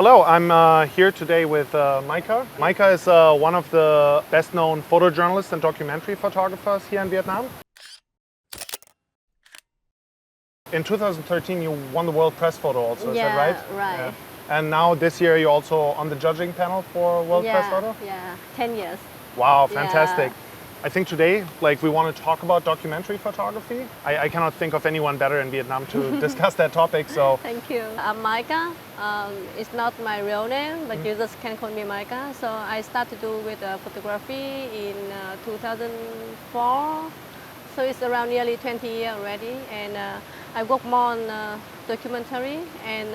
Hello, I'm here today with Maika. Maika is one of the best-known photojournalists and documentary photographers here in Vietnam. In 2013, you won the World Press Photo also, is that right? Right. Yeah. And now this year you're also on the judging panel for World Press Photo? Yeah, 10 years. Wow, fantastic. I think today, we want to talk about documentary photography. I cannot think of anyone better in Vietnam to discuss that topic, so... Thank you. I'm Maika. It's not my real name, but you just can call me Maika. So I started to do with photography in 2004. So it's around nearly 20 years already. And I work more on documentary. And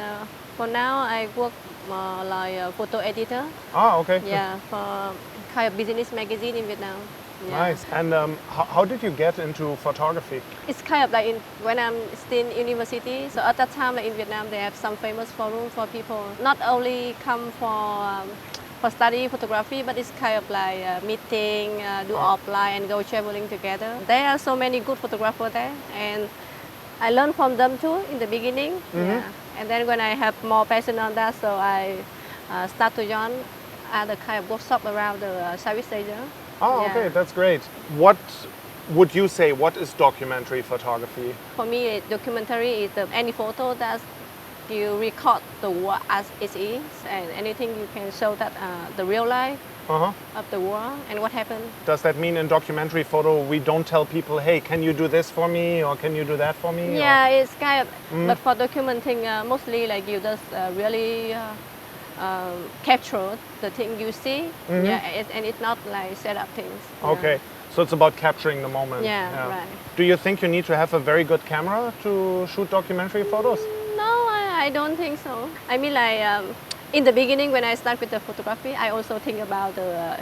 for now, I work like a photo editor. Ah, okay. Yeah, for kind of business magazine in Vietnam. Yeah. Nice. And how did you get into photography? It's kind of like when I'm still in university. So at that time, in Vietnam, they have some famous forum for people not only come for study photography, but it's kind of like meeting, do offline, and go traveling together. There are so many good photographers there, and I learned from them too in the beginning. Yeah. And then when I have more passion on that, so I start to join other kind of workshop around the Southeast Asia. Oh, okay, that's great. What would you say, what is documentary photography? For me, documentary is any photo that you record the world as it is, and anything you can show that the real life of the world and what happened. Does that mean in documentary photo we don't tell people, hey, can you do this for me or can you do that for me? Yeah, it's kind of, but for documenting, mostly like you just really capture the thing you see, and it's not like set up things. Okay, so it's about capturing the moment. Yeah, right. Do you think you need to have a very good camera to shoot documentary photos? No, I don't think so. I mean, like in the beginning when I start with the photography, I also think about the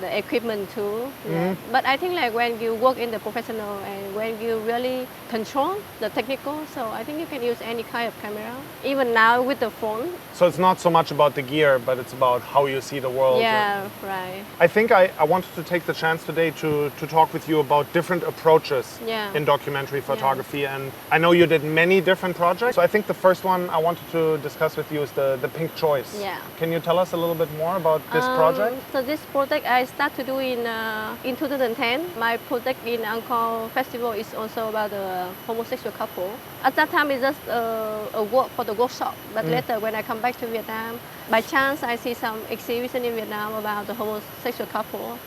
equipment too. Yeah. But I think like when you work in the professional and when you really control the technical, so I think you can use any kind of camera. Even now with the phone. So it's not so much about the gear, but it's about how you see the world. Yeah, right. I think I wanted to take the chance today to talk with you about different approaches in documentary photography. And I know you did many different projects. So I think the first one I wanted to discuss with you is the pink choice. Yeah. Can you tell us a little bit more about this project? So this project I started to do in 2010. My project in Angkor Festival is also about a homosexual couple. At that time, it's just a work for the workshop. But later, when I come back to Vietnam, by chance, I see some exhibition in Vietnam about the homosexual couple.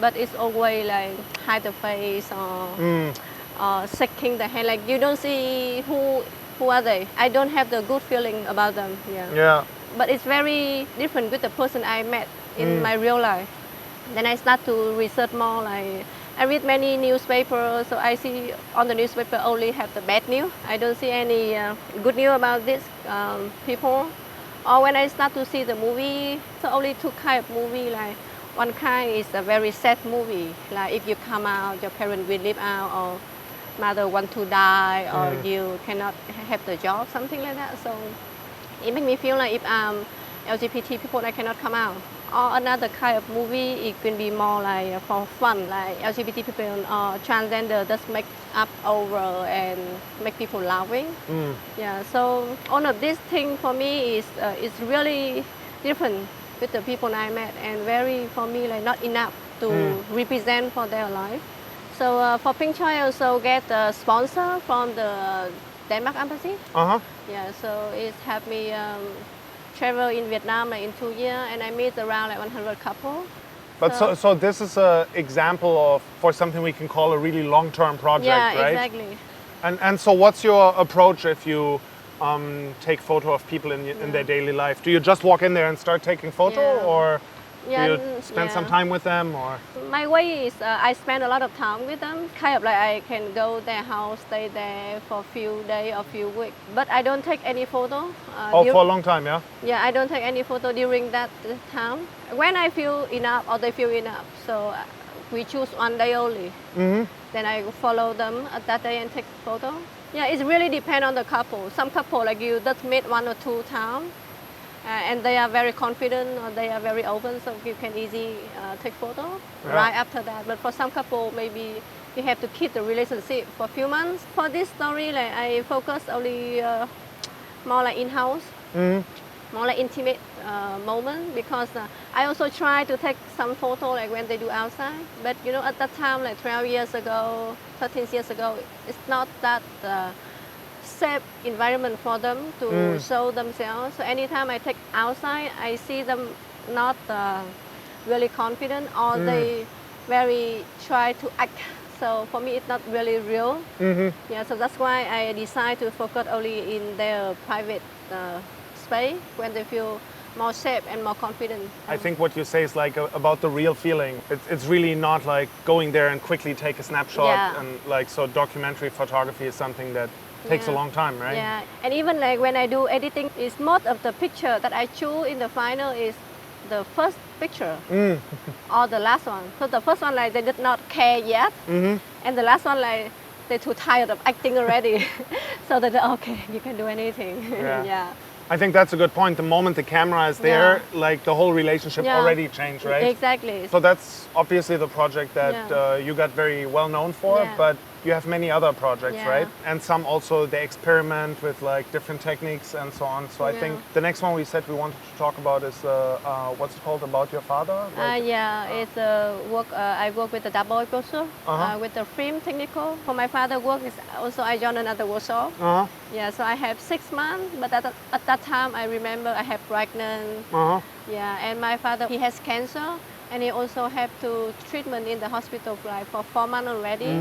But it's always like hide the face or shaking the hand. Like you don't see who are they. I don't have the good feeling about them. Yeah. But it's very different with the person I met in my real life. Then I start to research more. Like I read many newspapers, so I see on the newspaper only have the bad news. I don't see any good news about these people. Or when I start to see the movie, so only two kind of movie. Like one kind is a very sad movie. Like if you come out, your parents will live out, or mother want to die, or you cannot have the job, something like that. So it makes me feel like if I'm LGBT people, I cannot come out. Or another kind of movie, it can be more like for fun, like LGBT people or transgender just make up over and make people laughing. Yeah, so all of this thing for me is really different with the people I met, and very for me like not enough to represent for their life. So for Pink Choice, I also get a sponsor from the Denmark embassy. Yeah, so it helped me travel in Vietnam like in 2 years, and I meet around like 100 couples. But so this is an example for something we can call a really long-term project, right? Yeah, exactly. And so what's your approach if you take photo of people in their daily life? Do you just walk in there and start taking photo, or do you spend some time with them? Or my way is I spend a lot of time with them. Kind of like I can go their house, stay there for a few days or few weeks. But I don't take any photo. For a long time, yeah? Yeah, I don't take any photo during that time. When I feel enough or they feel enough, so we choose one day only. Then I follow them at that day and take photo. Yeah, it really depends on the couple. Some couple like you just meet 1 or 2 times. And they are very confident, or they are very open, so you can easily take photo right after that. But for some couple, maybe you have to keep the relationship for a few months. For this story, like I focus only more like in-house. more like intimate moment, because I also try to take some photo like when they do outside. But you know, at that time, like 12 years ago, 13 years ago, it's not that safe environment for them to show themselves. So anytime I take outside, I see them not really confident, or they very try to act. So for me, it's not really real. Yeah, so that's why I decide to focus only in their private space when they feel more safe and more confident. I think what you say is like about the real feeling. It's really not like going there and quickly take a snapshot, and like, so documentary photography is something that takes a long time, right? Yeah, and even like when I do editing, is most of the picture that I choose in the final is the first picture or the last one. So the first one, like, they did not care yet, and the last one, like, they're too tired of acting already. So they okay, you can do anything. Yeah. I think that's a good point. The moment the camera is there, like, the whole relationship already changed, right? Exactly. So that's obviously the project that you got very well known for, but you have many other projects, right? And some also, they experiment with like different techniques and so on. So I think the next one we said we wanted to talk about is what's it called, about your father? Like, it's work. I work with the double exposure with the film technical. For my father work is also I joined another workshop. Yeah, so I have 6 months, but at that time I remember I have pregnant. Yeah, and my father, he has cancer, and he also have to treatment in the hospital for 4 months already.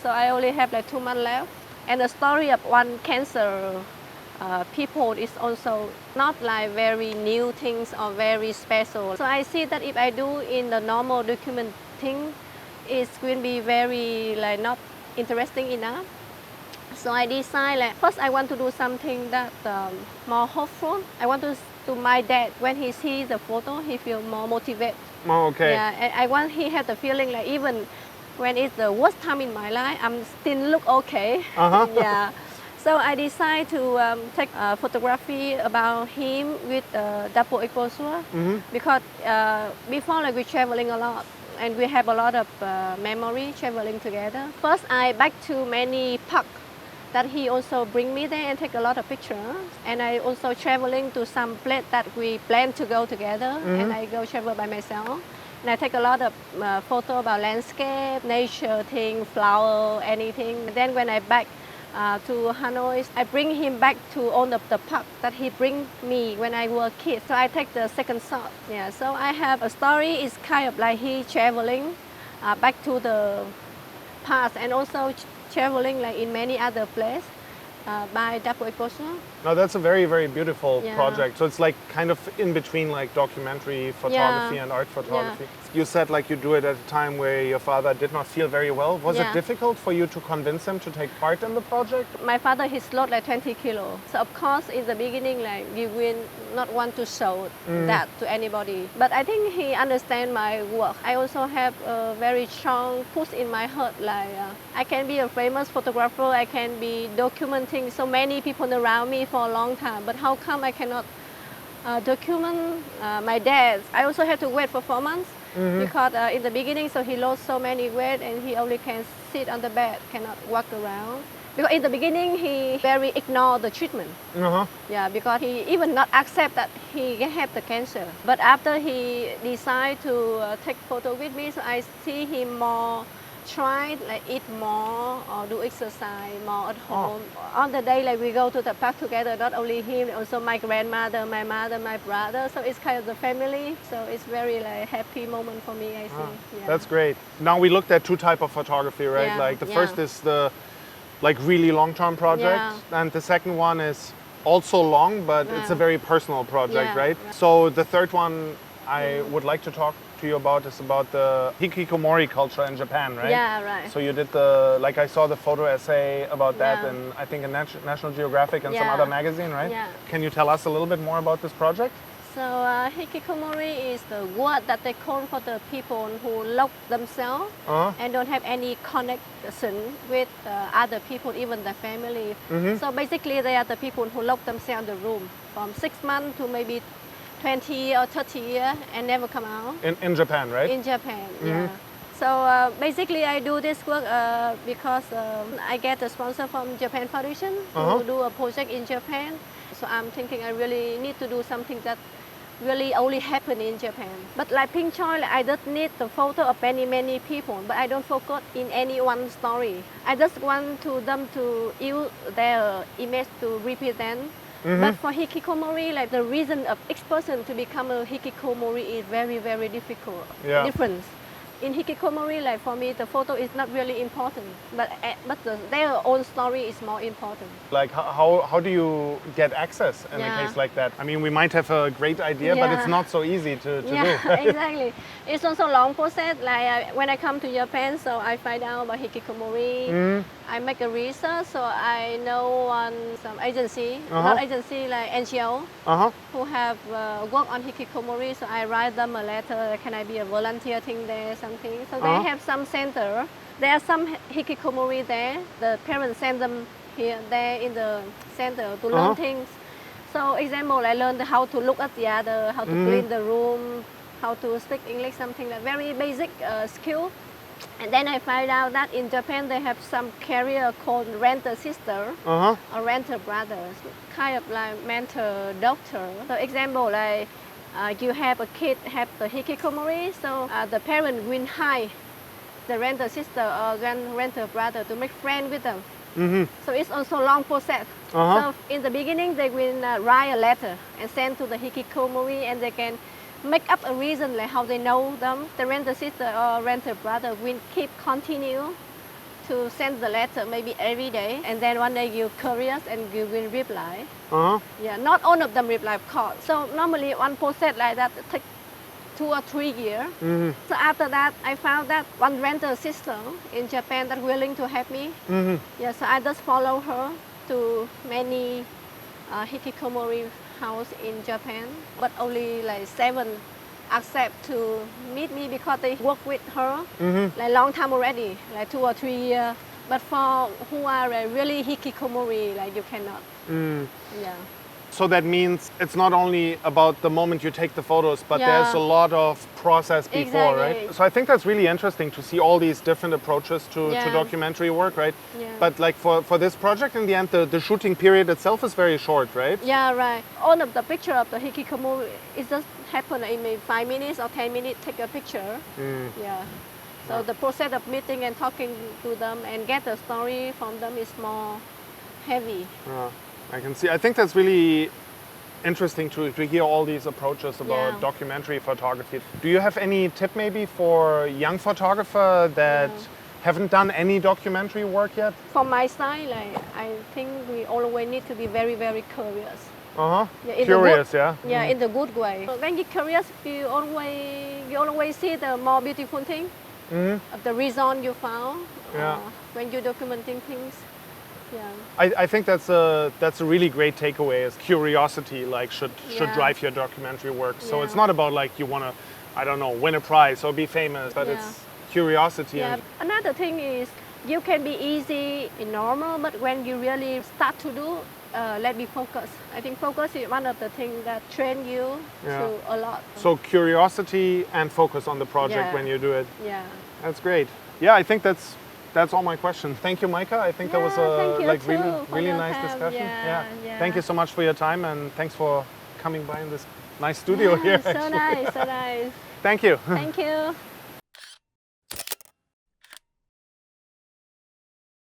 So I only have like 2 months left. And the story of one cancer people is also not like very new things or very special. So I see that if I do in the normal document thing, it's going to be very like not interesting enough. So I decide like first I want to do something that more hopeful. I want to my dad, when he sees the photo, he feel more motivated. Oh, okay. Yeah, and I want he have the feeling like even when it's the worst time in my life, I'm still look okay. Yeah. So I decide to take photography about him with double exposure because before like we're traveling a lot and we have a lot of memory traveling together. First, I back to many parks that he also bring me there and take a lot of pictures. And I also traveling to some place that we plan to go together, and I go travel by myself. And I take a lot of photo about landscape, nature thing, flower, anything. And then when I back to Hanoi, I bring him back to all of the park that he bring me when I was a kid. So I take the second shot. Yeah, so I have a story. It's kind of like he traveling back to the past and also traveling like in many other places by double exposure. No, that's a very, very beautiful project. So it's like kind of in between like documentary photography and art photography. You said like you do it at a time where your father did not feel very well. Was it difficult for you to convince him to take part in the project? My father, he's lost like 20 kilos. So of course in the beginning, like we will not want to show that to anybody. But I think he understands my work. I also have a very strong push in my heart, like I can be a famous photographer, I can be documenting so many people around me for a long time, but how come I cannot document my dad? I also had to wait for 4 months because in the beginning, so he lost so many weight and he only can sit on the bed, cannot walk around. Because in the beginning, he very ignored the treatment. Yeah, because he even not accept that he have the cancer. But after he decide to take photo with me, so I see him more try like eat more or do exercise more at home. On the day like we go to the park together, not only him, also my grandmother, my mother, my brother. So it's kind of the family. So it's very like happy moment for me, I think. That's great. Now we looked at two types of photography, right? Like the first is the like really long-term project, and the second one is also long, but it's a very personal project, right? So the third one I would like to talk to you about is about the hikikomori culture in Japan, right? Yeah, right. So you did the, like I saw the photo essay about that and I think in National Geographic and some other magazine, right? Yeah. Can you tell us a little bit more about this project? So hikikomori is the word that they call for the people who lock themselves and don't have any connection with other people, even the family. So basically they are the people who lock themselves in the room from 6 months to maybe 20 or 30 years and never come out. In Japan, right? In Japan, yeah. So basically I do this work because I get a sponsor from Japan Foundation to do a project in Japan. So I'm thinking I really need to do something that really only happen in Japan. But like Pink Choy, I just need the photo of many people, but I don't focus in any one story. I just want them to use their image to represent. But for hikikomori, like the reason of each person to become a hikikomori is very difficult. Difference. In hikikomori, like for me, the photo is not really important, but their own story is more important. Like how do you get access in a case like that? I mean, we might have a great idea, but it's not so easy to do. Exactly. It's also a long process. Like when I come to Japan, so I find out about hikikomori. I make a research, so I know some agency, not agency, like NGO, who have worked on hikikomori. So I write them a letter. Can I be a volunteer thing there, something? So they have some center. There are some hikikomori there. The parents send them there in the center to learn things. So example, I learned how to look at the other, how to clean the room, how to speak English, something like very basic skill. And then I find out that in Japan they have some career called renter sister or renter brothers, kind of like mentor doctor. So example, like you have a kid have the hikikomori, so the parent will hire the renter sister or renter brother to make friends with them. So it's also a long process. So in the beginning they will write a letter and send to the hikikomori, and they can make up a reason like how they know them. The renter sister or renter brother will continue to send the letter maybe every day, and then one day you're curious and you will reply. Yeah, not all of them reply, of course. So normally one process like that takes 2 or 3 years. So after that, I found that one renter sister in Japan that willing to help me. Yeah, so I just follow her to many hikikomori house in Japan, but only like 7 accept to meet me because they work with her like long time already, like 2 or 3 years. But for who are really hikikomori, like you cannot. Yeah. So that means it's not only about the moment you take the photos, but there's a lot of process before, right? So I think that's really interesting to see all these different approaches to documentary work, right? But like for this project, in the end, the shooting period itself is very short, right? Yeah, right. All of the picture of the hikikomori, it just happen in maybe 5 minutes or 10 minutes, take a picture. Yeah. So the process of meeting and talking to them and get a story from them is more heavy. I can see. I think that's really interesting to hear all these approaches about documentary photography. Do you have any tip maybe for young photographer that haven't done any documentary work yet? From my side, like I think we always need to be very curious. Curious, in the good way. So when you're curious, you always see the more beautiful thing of the reason you found when you're documenting things. I think that's a really great takeaway. Is curiosity should drive your documentary work. So it's not about like you want to, I don't know, win a prize or be famous, but it's curiosity. Another thing is you can be easy in normal, but when you really start to do, let me focus. I think focus is one of the things that train you to a lot. So curiosity and focus on the project when you do it. Yeah, that's great. Yeah, I think that's all my questions. Thank you, Maika. I think that was a really nice discussion. Thank you so much for your time, and thanks for coming by in this nice studio here. So nice. Thank you. Thank you.